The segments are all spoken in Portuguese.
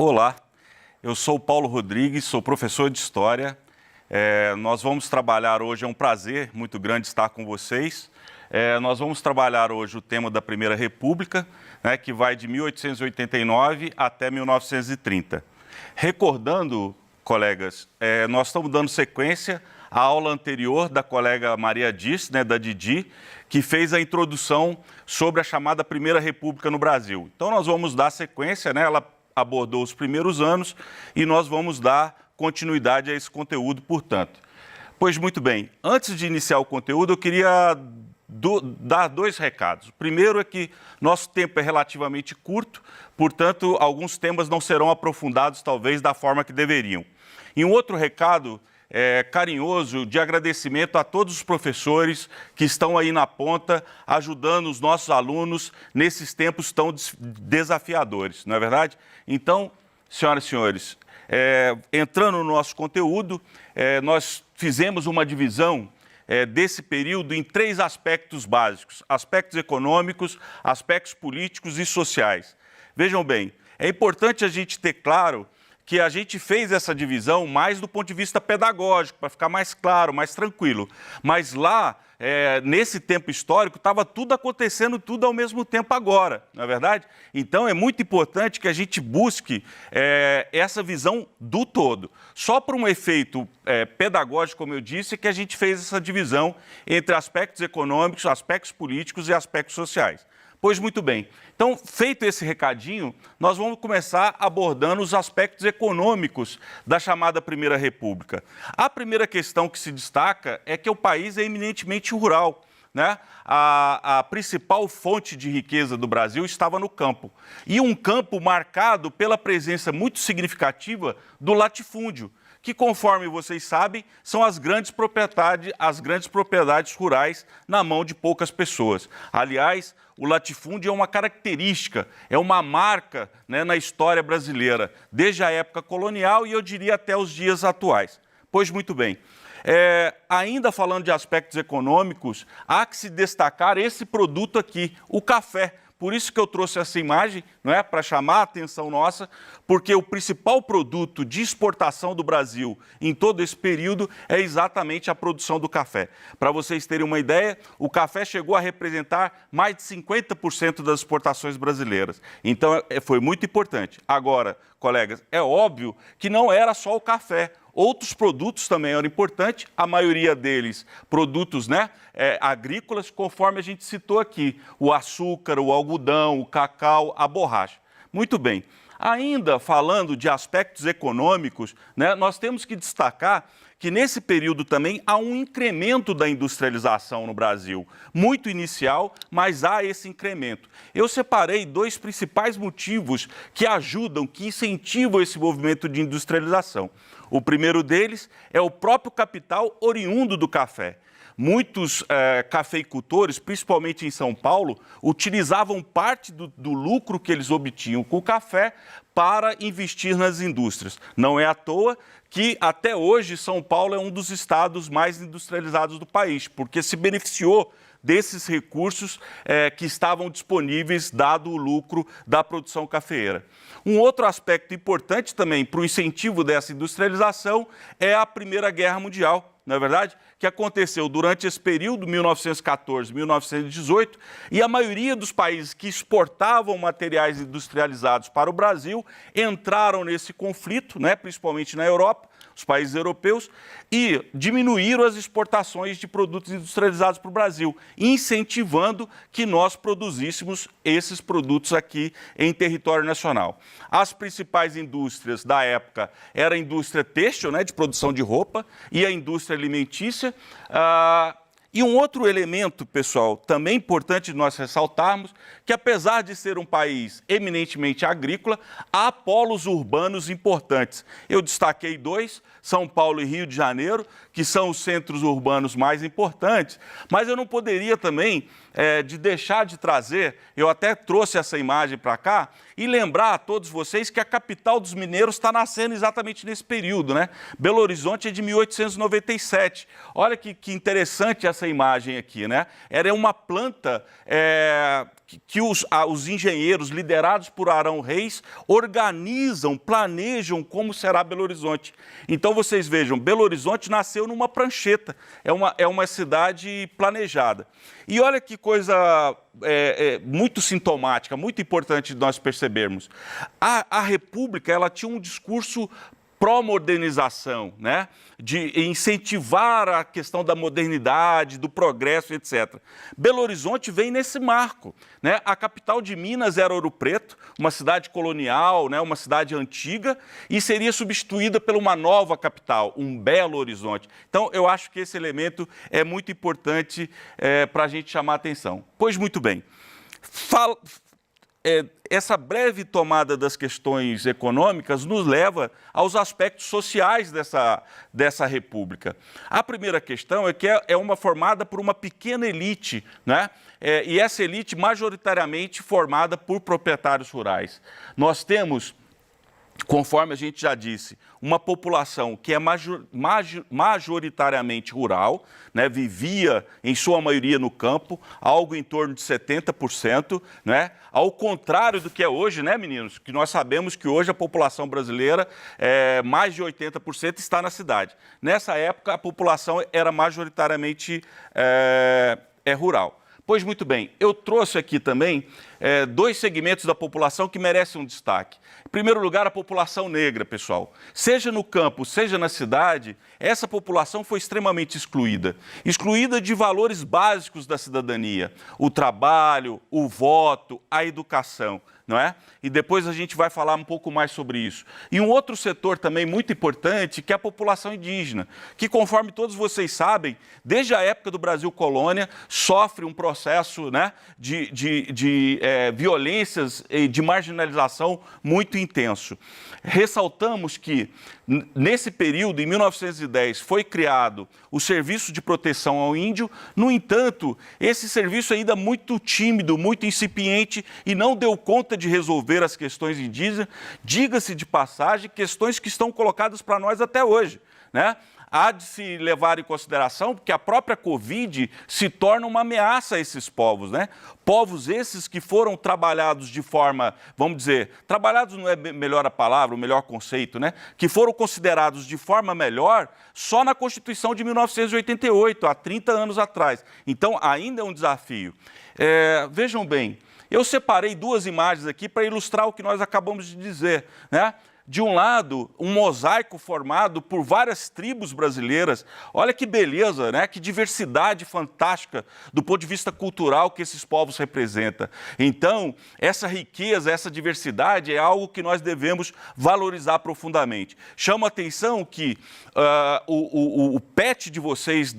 Olá, eu sou o Paulo Rodrigues, sou professor de História. Nós vamos trabalhar hoje, é um prazer muito grande estar com vocês. Nós vamos trabalhar hoje o tema da Primeira República, né, que vai de 1889 até 1930. Recordando, colegas, nós estamos dando sequência à aula anterior da colega Maria Dirce, né, da Didi, que fez a introdução sobre a chamada Primeira República no Brasil. Então nós vamos dar sequência, né, ela abordou os primeiros anos e nós vamos dar continuidade a esse conteúdo, portanto. Pois muito bem, antes de iniciar o conteúdo, eu queria dar dois recados. O primeiro é que nosso tempo é relativamente curto, portanto, alguns temas não serão aprofundados, talvez, da forma que deveriam. E um outro recado carinhoso de agradecimento a todos os professores que estão aí na ponta, ajudando os nossos alunos nesses tempos tão desafiadores, não é verdade? Então, senhoras e senhores, entrando no nosso conteúdo, nós fizemos uma divisão desse período em três aspectos básicos: aspectos econômicos, aspectos políticos e sociais. Vejam bem, é importante a gente ter claro que a gente fez essa divisão mais do ponto de vista pedagógico, para ficar mais claro, mais tranquilo. Mas lá, nesse tempo histórico, estava tudo acontecendo, tudo ao mesmo tempo agora, não é verdade? Então, é muito importante que a gente busque essa visão do todo. Só por um efeito pedagógico, como eu disse, que a gente fez essa divisão entre aspectos econômicos, aspectos políticos e aspectos sociais. Pois muito bem, então, feito esse recadinho, nós vamos começar abordando os aspectos econômicos da chamada Primeira República. A primeira questão que se destaca é que o país é eminentemente rural, né? A principal fonte de riqueza do Brasil estava no campo. E um campo marcado pela presença muito significativa do latifúndio, que, conforme vocês sabem, são as grandes propriedades rurais na mão de poucas pessoas. Aliás, o latifúndio é uma característica, é uma marca, né, na história brasileira, desde a época colonial e eu diria até os dias atuais. Pois muito bem. Ainda falando de aspectos econômicos, há que se destacar esse produto aqui, o café. Por isso que eu trouxe essa imagem, não é, para chamar a atenção nossa, porque o principal produto de exportação do Brasil em todo esse período é exatamente a produção do café. Para vocês terem uma ideia, o café chegou a representar mais de 50% das exportações brasileiras. Então, foi muito importante. Agora, colegas, é óbvio que não era só o café. Outros produtos também eram importantes, a maioria deles produtos, né, agrícolas, conforme a gente citou aqui, o açúcar, o algodão, o cacau, a borracha. Muito bem. Ainda falando de aspectos econômicos, né, nós temos que destacar que nesse período também há um incremento da industrialização no Brasil, muito inicial, mas há esse incremento. Eu separei dois principais motivos que ajudam, que incentivam esse movimento de industrialização. O primeiro deles é o próprio capital oriundo do café. Muitos cafeicultores, principalmente em São Paulo, utilizavam parte do lucro que eles obtinham com o café para investir nas indústrias. Não é à toa que, até hoje, São Paulo é um dos estados mais industrializados do país, porque se beneficiou desses recursos que estavam disponíveis, dado o lucro da produção cafeeira. Um outro aspecto importante também para o incentivo dessa industrialização é a Primeira Guerra Mundial, não é verdade? Que aconteceu durante esse período, 1914, 1918, e a maioria dos países que exportavam materiais industrializados para o Brasil entraram nesse conflito, né, principalmente na Europa, os países europeus, e diminuíram as exportações de produtos industrializados para o Brasil, incentivando que nós produzíssemos esses produtos aqui em território nacional. As principais indústrias da época eram a indústria têxtil, né, de produção de roupa, e a indústria alimentícia. E um outro elemento, pessoal, também importante nós ressaltarmos, que apesar de ser um país eminentemente agrícola, há polos urbanos importantes. Eu destaquei dois, São Paulo e Rio de Janeiro, que são os centros urbanos mais importantes, mas eu não poderia também de deixar de trazer, eu até trouxe essa imagem para cá, e lembrar a todos vocês que a capital dos mineiros está nascendo exatamente nesse período, né? Belo Horizonte é de 1897. Olha que interessante essa imagem aqui, né? Era uma planta que os engenheiros, liderados por Arão Reis, organizam, planejam como será Belo Horizonte. Então, vocês vejam, Belo Horizonte nasceu numa prancheta, é uma cidade planejada. E olha que coisa muito sintomática, muito importante de nós percebermos. A República, ela tinha um discurso pró-modernização, né? De incentivar a questão da modernidade, do progresso, etc. Belo Horizonte vem nesse marco, né? A capital de Minas era Ouro Preto, uma cidade colonial, né? Uma cidade antiga, e seria substituída por uma nova capital, um Belo Horizonte. Então, eu acho que esse elemento é muito importante para a gente chamar a atenção. Pois muito bem. Essa breve tomada das questões econômicas nos leva aos aspectos sociais dessa república. A primeira questão é que é uma formada por uma pequena elite, né? E essa elite majoritariamente formada por proprietários rurais. Nós temos, conforme a gente já disse, uma população que é majoritariamente rural, né, vivia em sua maioria no campo, algo em torno de 70%, né, ao contrário do que é hoje, né, meninos? Que nós sabemos que hoje a população brasileira, mais de 80% está na cidade. Nessa época, a população era majoritariamente rural. Pois muito bem, eu trouxe aqui também dois segmentos da população que merecem um destaque. Em primeiro lugar, a população negra, pessoal. Seja no campo, seja na cidade, essa população foi extremamente excluída. Excluída de valores básicos da cidadania. O trabalho, o voto, a educação, não é? E depois a gente vai falar um pouco mais sobre isso. E um outro setor também muito importante, que é a população indígena, que, conforme todos vocês sabem, desde a época do Brasil colônia, sofre um processo, né, de violências e de marginalização muito intenso. Ressaltamos que, nesse período, em 1910, foi criado o Serviço de Proteção ao Índio. No entanto, esse serviço ainda muito tímido, muito incipiente e não deu conta de resolver as questões indígenas, diga-se de passagem, questões que estão colocadas para nós até hoje, né? Há de se levar em consideração que a própria Covid se torna uma ameaça a esses povos, né? Povos esses que foram trabalhados de forma, vamos dizer, trabalhados não é melhor a palavra, o melhor conceito, né? Que foram considerados de forma melhor só na Constituição de 1988, há 30 anos atrás. Então, ainda é um desafio. Vejam bem, eu separei duas imagens aqui para ilustrar o que nós acabamos de dizer, né? De um lado, um mosaico formado por várias tribos brasileiras. Olha que beleza, né? Que diversidade fantástica do ponto de vista cultural que esses povos representam. Então, essa riqueza, essa diversidade é algo que nós devemos valorizar profundamente. Chama a atenção que o PET de vocês,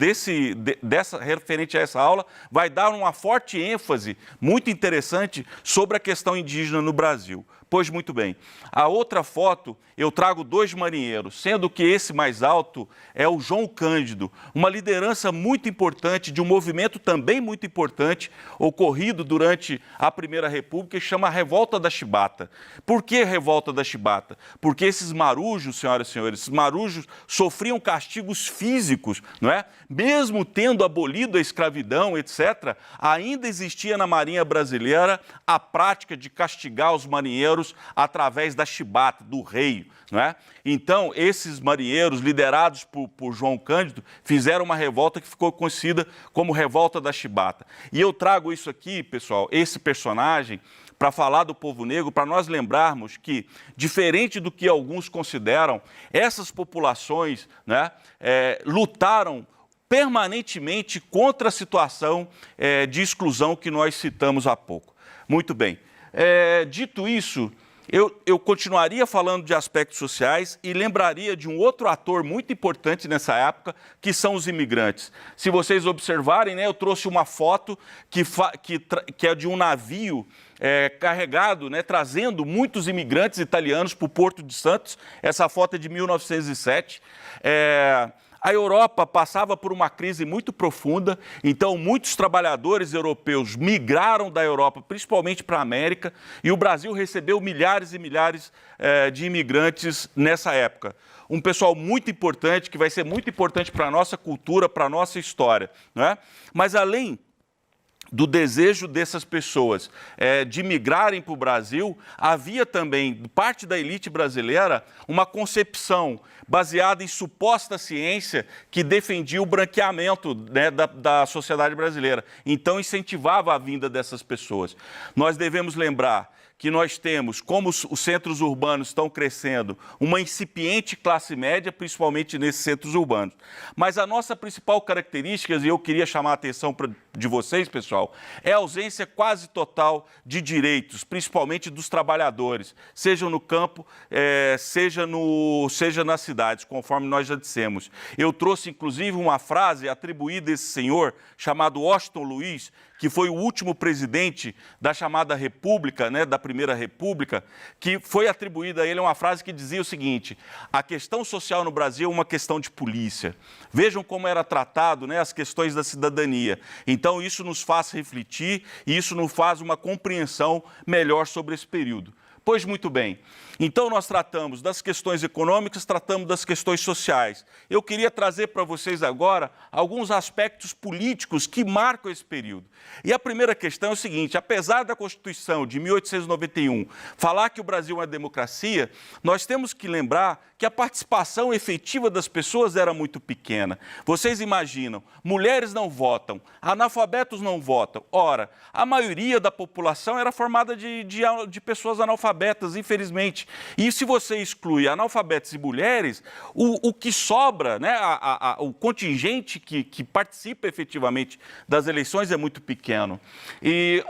referente a essa aula, vai dar uma forte ênfase muito interessante sobre a questão indígena no Brasil. Pois muito bem. A outra foto, eu trago dois marinheiros, sendo que esse mais alto é o João Cândido, uma liderança muito importante, de um movimento também muito importante, ocorrido durante a Primeira República, que chama Revolta da Chibata. Por que Revolta da Chibata? Porque esses marujos, senhoras e senhores, esses marujos sofriam castigos físicos, não é? Mesmo tendo abolido a escravidão, etc., ainda existia na Marinha Brasileira a prática de castigar os marinheiros através da chibata, do reio, não é? Então, esses marinheiros, liderados por João Cândido, fizeram uma revolta que ficou conhecida como Revolta da Chibata. E eu trago isso aqui, pessoal, esse personagem, para falar do povo negro, para nós lembrarmos que, diferente do que alguns consideram, essas populações, né, lutaram permanentemente contra a situação de exclusão que nós citamos há pouco. Muito bem. Dito isso, eu continuaria falando de aspectos sociais e lembraria de um outro ator muito importante nessa época, que são os imigrantes. Se vocês observarem, né, eu trouxe uma foto que é de um navio carregado, né, trazendo muitos imigrantes italianos para o Porto de Santos. Essa foto é de 1907. A Europa passava por uma crise muito profunda, então muitos trabalhadores europeus migraram da Europa, principalmente para a América, e o Brasil recebeu milhares e milhares de imigrantes nessa época. Um pessoal muito importante, que vai ser muito importante para a nossa cultura, para a nossa história, não é? Mas além do desejo dessas pessoas de migrarem para o Brasil, havia também, parte da elite brasileira, uma concepção baseada em suposta ciência que defendia o branqueamento, né, da sociedade brasileira. Então, incentivava a vinda dessas pessoas. Nós devemos lembrar que nós temos, como os centros urbanos estão crescendo, uma incipiente classe média, principalmente nesses centros urbanos. Mas a nossa principal característica, e eu queria chamar a atenção de vocês, pessoal, é a ausência quase total de direitos, principalmente dos trabalhadores, seja no campo, seja nas cidades, conforme nós já dissemos. Eu trouxe, inclusive, uma frase atribuída a esse senhor, chamado Washington Luiz, que foi o último presidente da chamada República, né, da Primeira República, que foi atribuída a ele uma frase que dizia o seguinte: a questão social no Brasil é uma questão de polícia. Vejam como era tratado, né, as questões da cidadania. Então, isso nos faz refletir e isso nos faz uma compreensão melhor sobre esse período. Pois muito bem, então nós tratamos das questões econômicas, tratamos das questões sociais. Eu queria trazer para vocês agora alguns aspectos políticos que marcam esse período. E a primeira questão é o seguinte: apesar da Constituição de 1891 falar que o Brasil é uma democracia, nós temos que lembrar que a participação efetiva das pessoas era muito pequena. Vocês imaginam, mulheres não votam, analfabetos não votam. Ora, a maioria da população era formada de pessoas analfabetas, infelizmente. E se você exclui analfabetos e mulheres, o que sobra, né, o contingente que participa efetivamente das eleições é muito pequeno. E,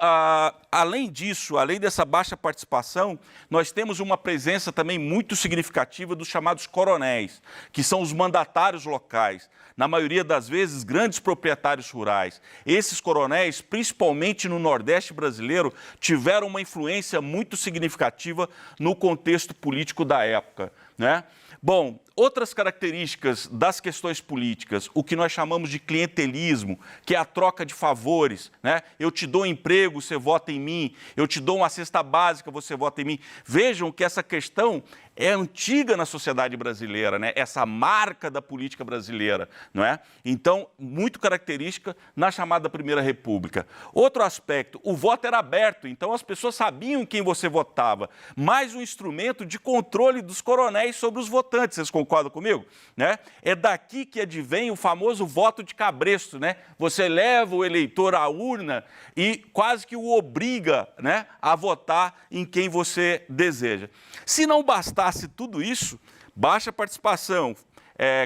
além disso, além dessa baixa participação, nós temos uma presença também muito significativa dos chamados coronéis, que são os mandatários locais, na maioria das vezes grandes proprietários rurais. Esses coronéis, principalmente no Nordeste brasileiro, tiveram uma influência muito significativa no contexto político da época, né? Bom, outras características das questões políticas, o que nós chamamos de clientelismo, que é a troca de favores, né? Eu te dou emprego, você vota em mim, eu te dou uma cesta básica, você vota em mim. Vejam que essa questão é antiga na sociedade brasileira, né? Essa marca da política brasileira, não é? Então, muito característica na chamada Primeira República. Outro aspecto, o voto era aberto, então as pessoas sabiam em quem você votava, mais um instrumento de controle dos coronéis sobre os votantes. Vocês concordam comigo? Né? É daqui que advém o famoso voto de cabresto, né? Você leva o eleitor à urna e quase que o obriga, né, a votar em quem você deseja. Se não bastasse tudo isso, baixa participação,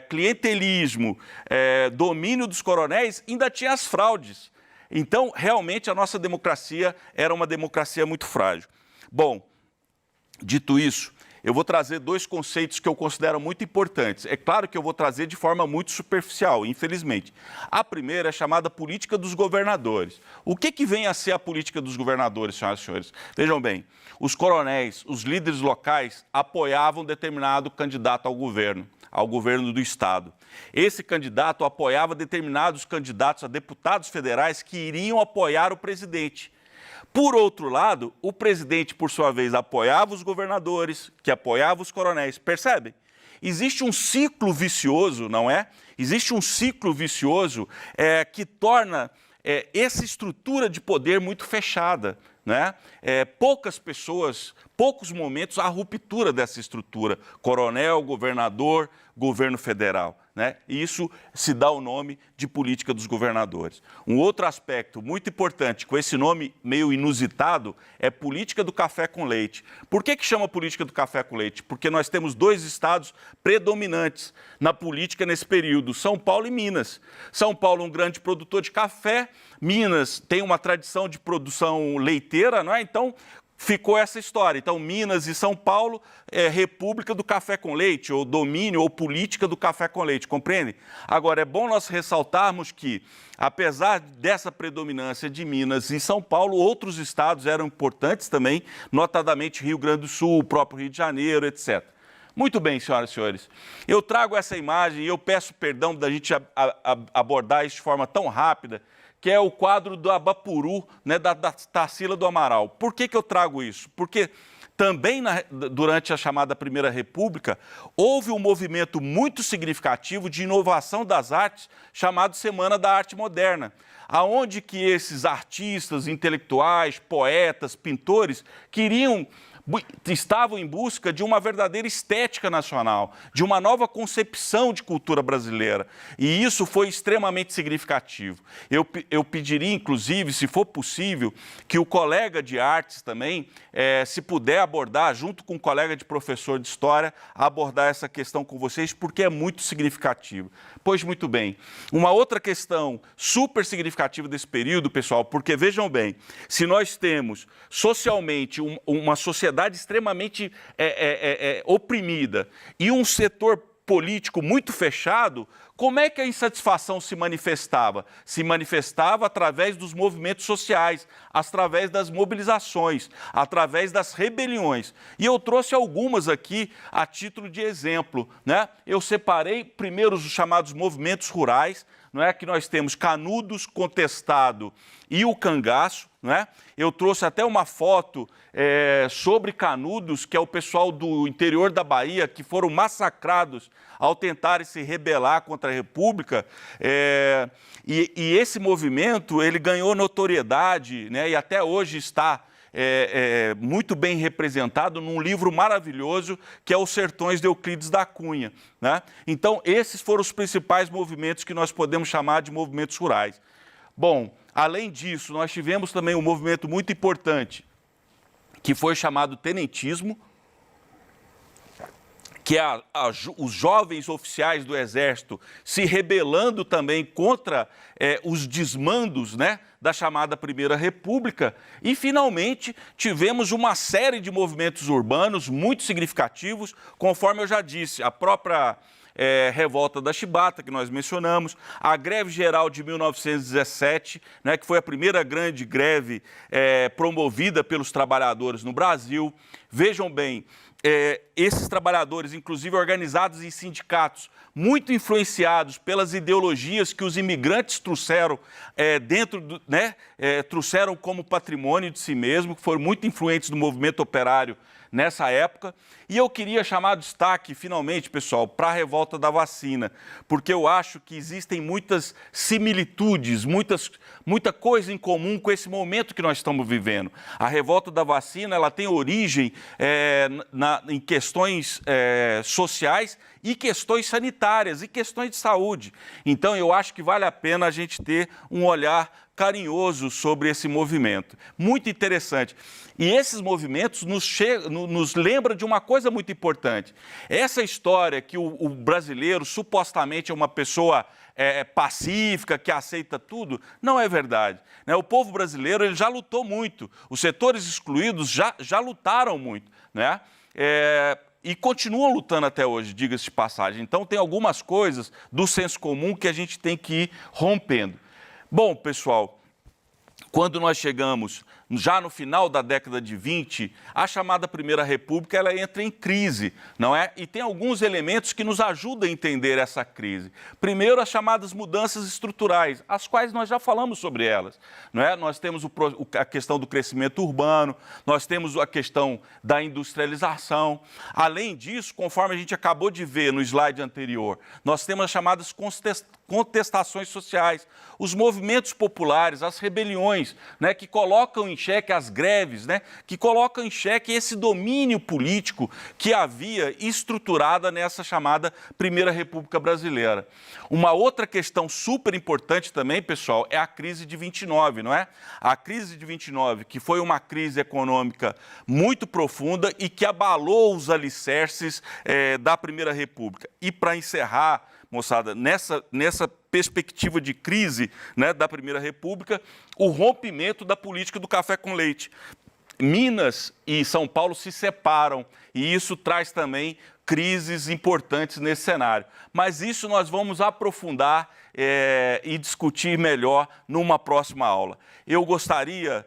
clientelismo, domínio dos coronéis, ainda tinha as fraudes. Então, realmente, a nossa democracia era uma democracia muito frágil. Bom, dito isso, eu vou trazer dois conceitos que eu considero muito importantes. É claro que eu vou trazer de forma muito superficial, infelizmente. A primeira é chamada política dos governadores. O que vem a ser a política dos governadores, senhoras e senhores? Vejam bem, os coronéis, os líderes locais, apoiavam determinado candidato ao governo do Estado. Esse candidato apoiava determinados candidatos a deputados federais que iriam apoiar o presidente. Por outro lado, o presidente, por sua vez, apoiava os governadores, que apoiava os coronéis. Percebem? Existe um ciclo vicioso, não é? Existe um ciclo vicioso que torna essa estrutura de poder muito fechada, né? Poucas pessoas, poucos momentos, a ruptura dessa estrutura. Coronel, governador, governo federal, né? E isso se dá o nome de política dos governadores. Um outro aspecto muito importante, com esse nome meio inusitado, é política do café com leite. Por que chama política do café com leite? Porque nós temos dois estados predominantes na política nesse período, São Paulo e Minas. São Paulo, um grande produtor de café, Minas tem uma tradição de produção leiteira, não é? Então, ficou essa história. Então, Minas e São Paulo é República do Café com Leite, ou domínio ou política do café com leite, compreende? Agora, é bom nós ressaltarmos que, apesar dessa predominância de Minas e São Paulo, outros estados eram importantes também, notadamente Rio Grande do Sul, o próprio Rio de Janeiro, etc. Muito bem, senhoras e senhores. Eu trago essa imagem e eu peço perdão da gente abordar isso de forma tão rápida, que é o quadro do Abapuru, né, da Tarsila do Amaral. Por que eu trago isso? Porque também durante a chamada Primeira República, houve um movimento muito significativo de inovação das artes, chamado Semana da Arte Moderna, aonde que esses artistas, intelectuais, poetas, pintores, estavam em busca de uma verdadeira estética nacional, de uma nova concepção de cultura brasileira. E isso foi extremamente significativo. Eu pediria, inclusive, se for possível, que o colega de artes também, se puder abordar, junto com o colega de professor de história, abordar essa questão com vocês, porque é muito significativo. Pois muito bem. Uma outra questão super significativa desse período, pessoal, porque vejam bem, se nós temos socialmente uma sociedade extremamente oprimida e um setor político muito fechado, como é que a insatisfação se manifestava? Se manifestava através dos movimentos sociais, através das mobilizações, através das rebeliões. E eu trouxe algumas aqui a título de exemplo, né? Eu separei primeiro os chamados movimentos rurais, não é, que nós temos Canudos, Contestado e o Cangaço, não é? Eu trouxe até uma foto sobre Canudos, que é o pessoal do interior da Bahia que foram massacrados ao tentarem se rebelar contra a República. E esse movimento ele ganhou notoriedade, né, e até hoje está muito bem representado num livro maravilhoso que é Os Sertões de Euclides da Cunha, né? Então, esses foram os principais movimentos que nós podemos chamar de movimentos rurais. Bom, além disso, nós tivemos também um movimento muito importante, que foi chamado tenentismo, que é os jovens oficiais do Exército se rebelando também contra os desmandos, né, da chamada Primeira República. E, finalmente, tivemos uma série de movimentos urbanos muito significativos, conforme eu já disse, a própria Revolta da Chibata, que nós mencionamos, a Greve Geral de 1917, né, que foi a primeira grande greve promovida pelos trabalhadores no Brasil. Vejam bem, esses trabalhadores, inclusive organizados em sindicatos, muito influenciados pelas ideologias que os imigrantes trouxeram trouxeram como patrimônio de si mesmo, que foram muito influentes no movimento operário nessa época. E eu queria chamar destaque, finalmente, pessoal, para a Revolta da Vacina, porque eu acho que existem muitas similitudes, muita coisa em comum com esse momento que nós estamos vivendo. A Revolta da Vacina, ela tem origem em questões sociais e questões sanitárias e questões de saúde. Então, eu acho que vale a pena a gente ter um olhar carinhoso sobre esse movimento. Muito interessante. E esses movimentos nos lembram de uma coisa muito importante. Essa história que o brasileiro supostamente é uma pessoa pacífica, que aceita tudo, não é verdade, né? O povo brasileiro ele já lutou muito, os setores excluídos já lutaram muito, né? E continuam lutando até hoje, diga-se de passagem. Então, tem algumas coisas do senso comum que a gente tem que ir rompendo. Bom, pessoal, quando nós chegamos já no final da década de 20, a chamada Primeira República ela entra em crise, não é? E tem alguns elementos que nos ajudam a entender essa crise. Primeiro, as chamadas mudanças estruturais, as quais nós já falamos sobre elas, não é? Nós temos a questão do crescimento urbano, nós temos a questão da industrialização. Além disso, conforme a gente acabou de ver no slide anterior, nós temos as chamadas contestações sociais, os movimentos populares, as rebeliões, né, que colocam em xeque as greves, né, que colocam em xeque esse domínio político que havia estruturada nessa chamada Primeira República Brasileira. Uma outra questão super importante também, pessoal, é a crise de 29, não é? A crise de 29, que foi uma crise econômica muito profunda e que abalou os alicerces da Primeira República. E para encerrar, moçada, nessa perspectiva de crise, né, da Primeira República, o rompimento da política do café com leite. Minas e São Paulo se separam e isso traz também crises importantes nesse cenário. Mas isso nós vamos aprofundar e discutir melhor numa próxima aula. Eu gostaria,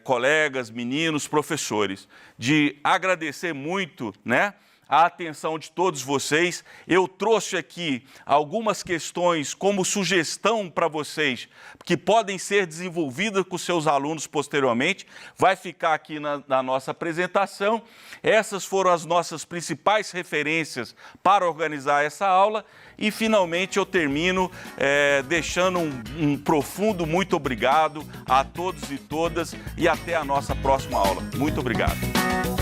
colegas, meninos, professores, de agradecer muito, né, a atenção de todos vocês. Eu trouxe aqui algumas questões como sugestão para vocês, que podem ser desenvolvidas com seus alunos posteriormente. Vai ficar aqui na nossa apresentação. Essas foram as nossas principais referências para organizar essa aula. E, finalmente, eu termino deixando um profundo muito obrigado a todos e todas e até a nossa próxima aula. Muito obrigado.